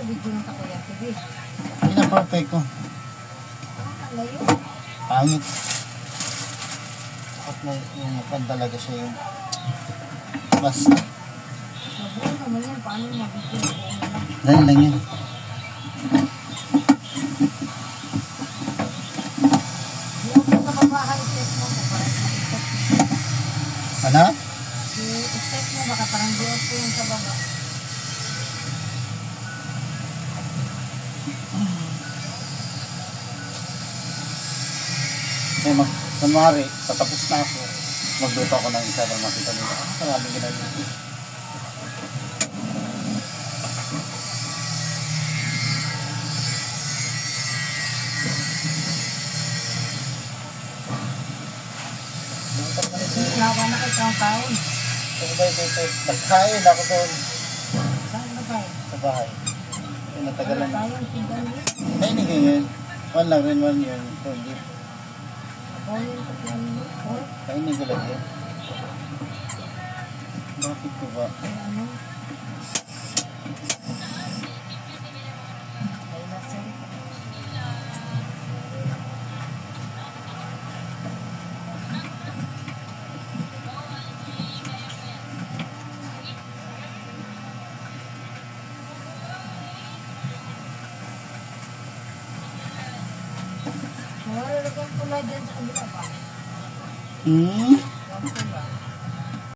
video ng Takoya TV. Pina-perfect ko. Ang layo. Pangit. At may yung pan talaga siya yung mas Mabuo naman yan. Paano mabigyan ng buong naman? dahil lang yan. Yung sa babahay, check mo ko para i-check mo. Ano? I-check mo baka parang buot po yung sa baba. Eh, kunwari, patapos na ako. Magluto ako ng isa para makita nila. Maraming ginagawa. Nawa na kayo ang taon. Kung ba dito, nagkain ako doon Saan na ba? sa bahay. Natagalan. Sayang sigan mo. Ay, hindi ganyan. One lang rin, one yun. So, hindi. Boyin ko yan mo. Or, Kainin ko lang yun. Bakit ko ba? ano? Ay, nasa. Wala lang pula dyan sa kabila pa. Hmm? Yung pula.